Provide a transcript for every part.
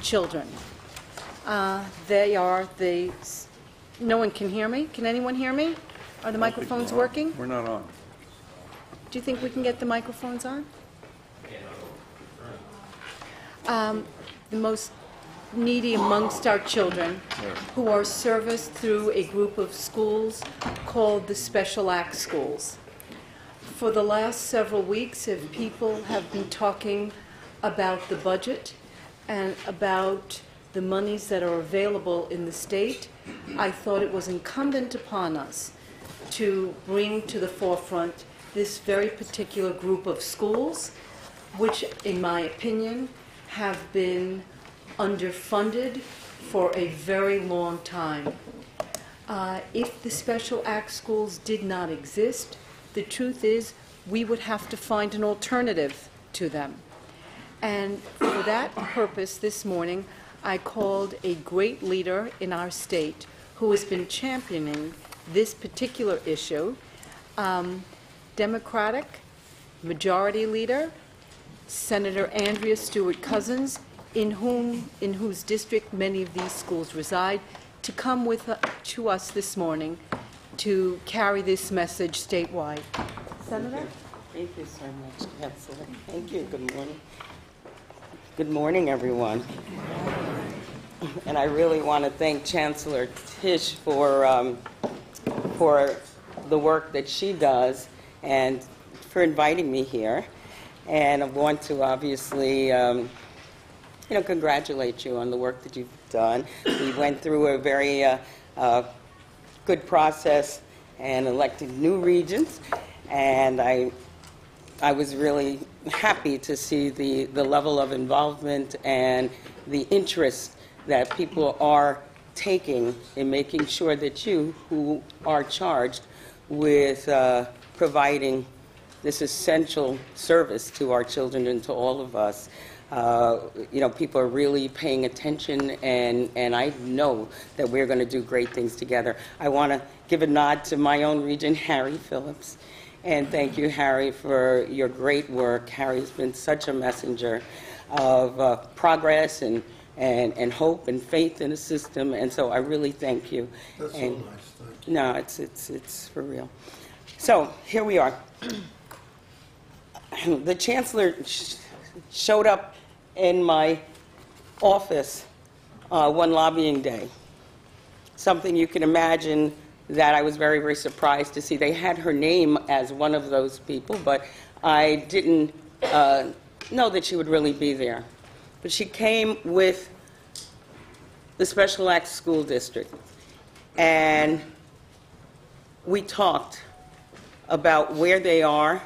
children. They are the... No one can hear me? Can anyone hear me? Are the microphones working? We're not on. Do you think we can get the microphones on? The most needy amongst our children who are serviced through a group of schools called the Special Act Schools. For the last several weeks, if people have been talking about the budget and about the monies that are available in the state, I thought it was incumbent upon us to bring to the forefront this very particular group of schools, which, in my opinion, have been underfunded for a very long time. If the Special Act Schools did not exist, the truth is we would have to find an alternative to them. And for that purpose this morning, I called a great leader in our state who has been championing this particular issue, Democratic Majority Leader, Senator Andrea Stewart-Cousins, in whose district many of these schools reside, to come to us this morning to carry this message statewide. Senator? Thank you so much, Chancellor. Thank you. Good morning. Good morning, everyone. And I really want to thank Chancellor Tisch for the work that she does and for inviting me here. And I want to obviously, congratulate you on the work that you've done. We went through a very good process and elected new regents, and I was really happy to see the level of involvement and the interest that people are taking in making sure that you, who are charged with providing this essential service to our children and to all of us, people are really paying attention, and I know that we're going to do great things together. I want to give a nod to my own regent, Harry Phillips, and thank you, Harry, for your great work. Harry's been such a messenger of progress and hope and faith in the system, and so I really thank you. That's and, so nice. Thank you. No, it's for real. So here we are. The Chancellor showed up in my office one lobbying day. Something you can imagine that I was very, very surprised to see. They had her name as one of those people, but I didn't know that she would really be there. But she came with the Special Act School District, and we talked about where they are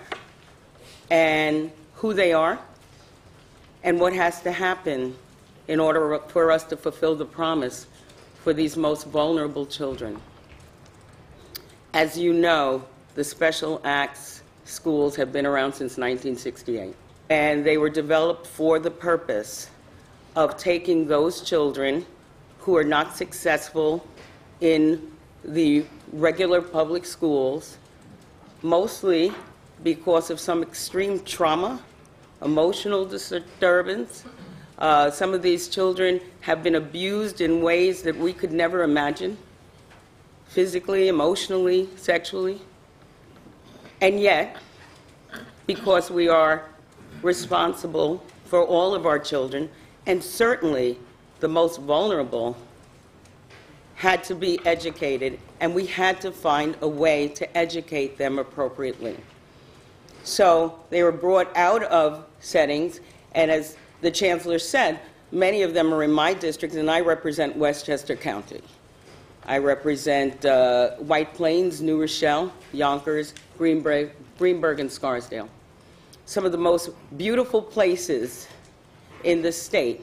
and who they are and what has to happen in order for us to fulfill the promise for these most vulnerable children. As you know, the Special Acts schools have been around since 1968, and they were developed for the purpose of taking those children who are not successful in the regular public schools, mostly because of some extreme trauma, emotional disturbance. Some of these children have been abused in ways that we could never imagine, physically, emotionally, sexually. And yet, because we are responsible for all of our children, and certainly the most vulnerable, had to be educated, and we had to find a way to educate them appropriately. So they were brought out of settings, and as the Chancellor said, many of them are in my district, and I represent Westchester County. I represent White Plains, New Rochelle, Yonkers, Greenberg, and Scarsdale. Some of the most beautiful places in the state.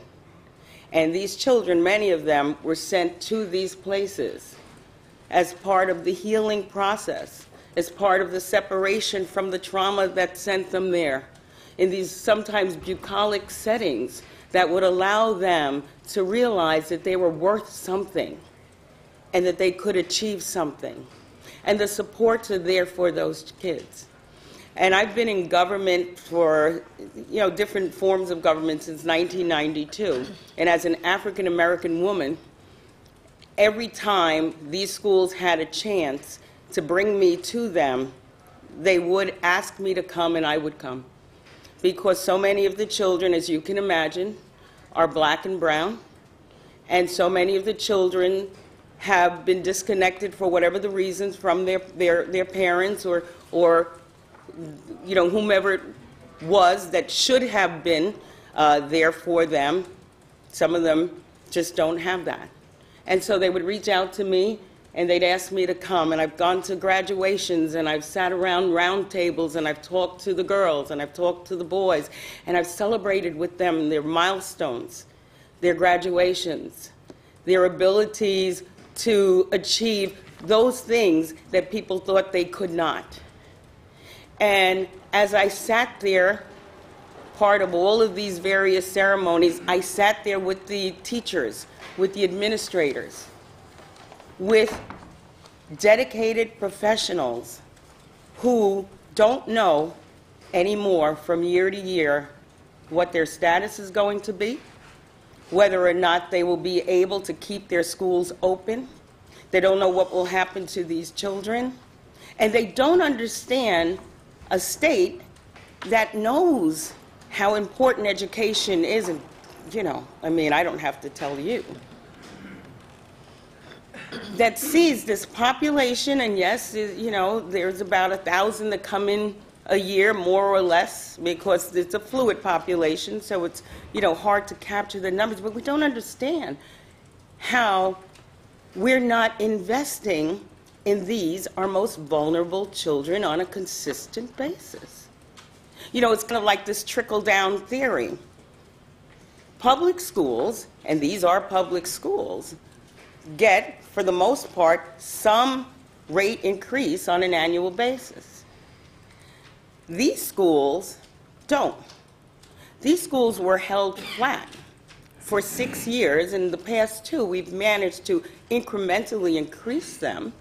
And these children, many of them, were sent to these places as part of the healing process, as part of the separation from the trauma that sent them there, in these sometimes bucolic settings that would allow them to realize that they were worth something and that they could achieve something. And the supports are there for those kids. And I've been in government for, different forms of government since 1992. And as an African American woman, every time these schools had a chance to bring me to them, they would ask me to come and I would come. Because so many of the children, as you can imagine, are black and brown. And so many of the children have been disconnected for whatever the reasons from their parents or whomever it was that should have been there for them. Some of them just don't have that. And so they would reach out to me and they'd ask me to come. And I've gone to graduations and I've sat around round tables and I've talked to the girls and I've talked to the boys and I've celebrated with them their milestones, their graduations, their abilities to achieve those things that people thought they could not. And as I sat there, part of all of these various ceremonies, I sat there with the teachers, with the administrators, with dedicated professionals who don't know anymore from year to year what their status is going to be, whether or not they will be able to keep their schools open. They don't know what will happen to these children. And they don't understand a state that knows how important education is. And, I don't have to tell you. That sees this population, and yes, there's about 1,000 that come in a year, more or less, because it's a fluid population, so it's, hard to capture the numbers, but we don't understand how we're not investing in these, our most vulnerable children, on a consistent basis. It's kind of like this trickle-down theory. Public schools, and these are public schools, get, for the most part, some rate increase on an annual basis. These schools don't. These schools were held flat for 6 years. In the past 2, we've managed to incrementally increase them.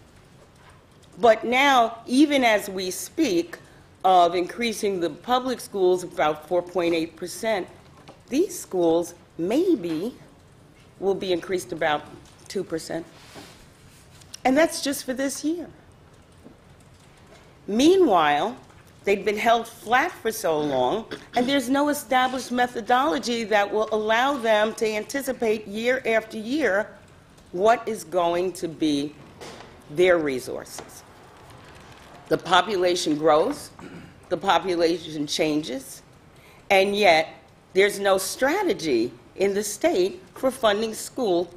But now, even as we speak of increasing the public schools about 4.8%, these schools maybe will be increased about 2%. And that's just for this year. Meanwhile, they've been held flat for so long, and there's no established methodology that will allow them to anticipate year after year what is going to be their resources. The population grows, the population changes, and yet there's no strategy in the state for funding school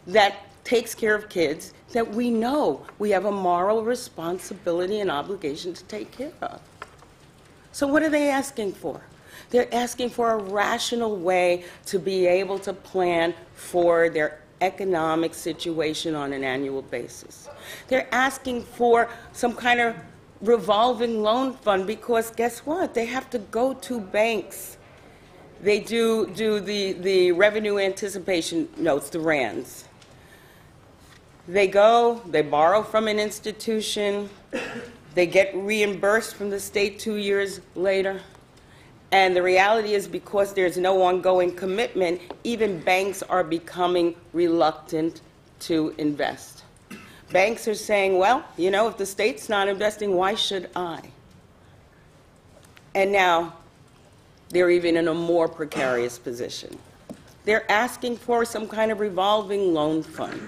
that takes care of kids that we know we have a moral responsibility and obligation to take care of. So what are they asking for? They're asking for a rational way to be able to plan for their economic situation on an annual basis. They're asking for some kind of revolving loan fund because guess what? They have to go to banks. They do the revenue anticipation notes, the RANs. They go, they borrow from an institution, they get reimbursed from the state 2 years later. And the reality is because there's no ongoing commitment, even banks are becoming reluctant to invest. Banks are saying, well, if the state's not investing, why should I? And now they're even in a more precarious position. They're asking for some kind of revolving loan fund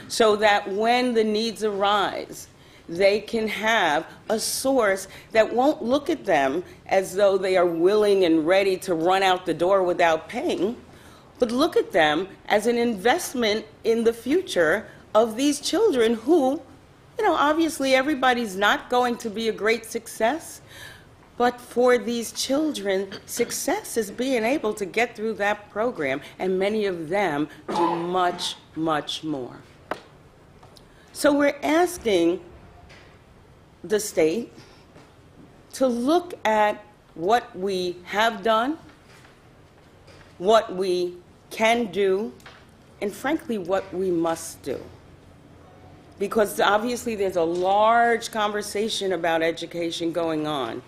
so that when the needs arise, they can have a source that won't look at them as though they are willing and ready to run out the door without paying, but look at them as an investment in the future of these children who, obviously everybody's not going to be a great success, but for these children, success is being able to get through that program, and many of them do much, much more. So we're asking the state to look at what we have done, what we can do, and frankly, what we must do. Because obviously there's a large conversation about education going on.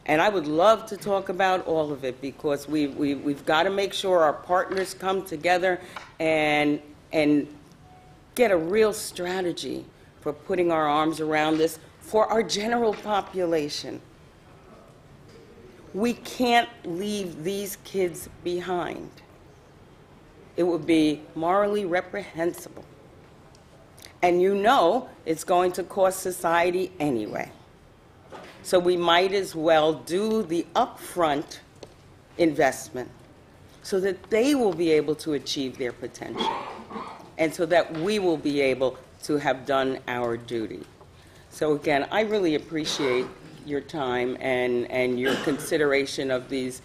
And I would love to talk about all of it, because we've got to make sure our partners come together and get a real strategy for putting our arms around this for our general population. We can't leave these kids behind. It would be morally reprehensible. And you know it's going to cost society anyway. So we might as well do the upfront investment so that they will be able to achieve their potential, and so that we will be able to have done our duty. So again, I really appreciate your time and your consideration of these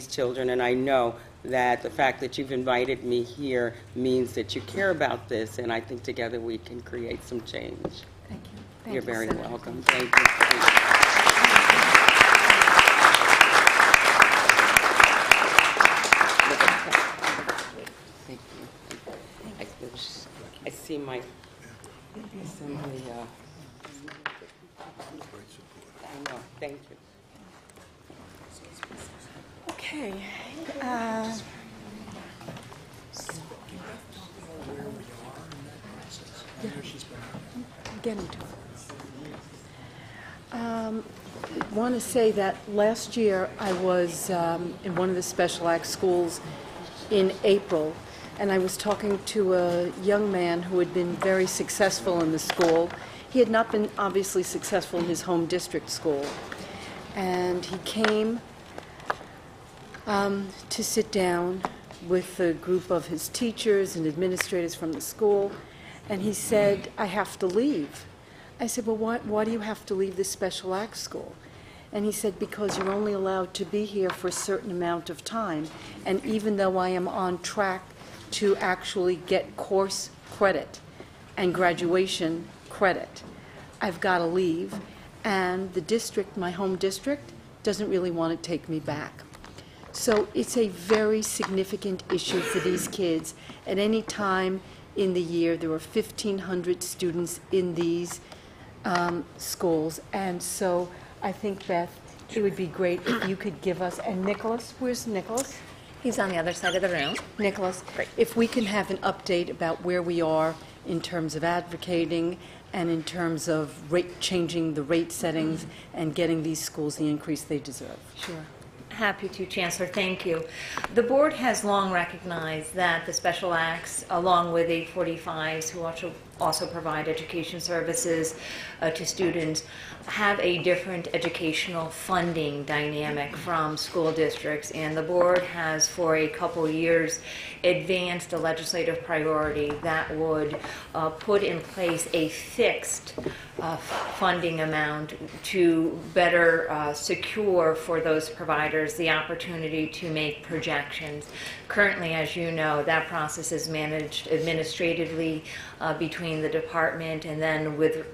children, and I know that the fact that you've invited me here means that you care about this, and I think together we can create some change. Thank you. You're very Senator. welcome. Thank you. Thank you. I see my assembly. I know. Thank you. Okay. I'm getting to it. Want to say that last year I was in one of the special act schools in April, and I was talking to a young man who had been very successful in the school. He had not been obviously successful in his home district school, and he came to sit down with a group of his teachers and administrators from the school, and he said, "I have to leave." I said, "Well, why do you have to leave this special act school?" And he said, "Because you're only allowed to be here for a certain amount of time, and even though I am on track to actually get course credit and graduation credit, I've got to leave, and the district, my home district, doesn't really want to take me back." So it's a very significant issue for these kids. At any time in the year, there are 1,500 students in these schools, and so I think, Beth, it would be great if you could give us, and Nicholas, where's Nicholas? He's on the other side of the room. Nicholas, Great. if we can have an update about where we are in terms of advocating and in terms of changing the rate settings and getting these schools the increase they deserve. Sure. Happy to, Chancellor. Thank you. The board has long recognized that the special acts, along with 845s, who also provide education services to students, have a different educational funding dynamic from school districts, and the board has for a couple years advanced a legislative priority that would put in place a fixed funding amount to better secure for those providers the opportunity to make projections. Currently, as you know, that process is managed administratively between the department and then with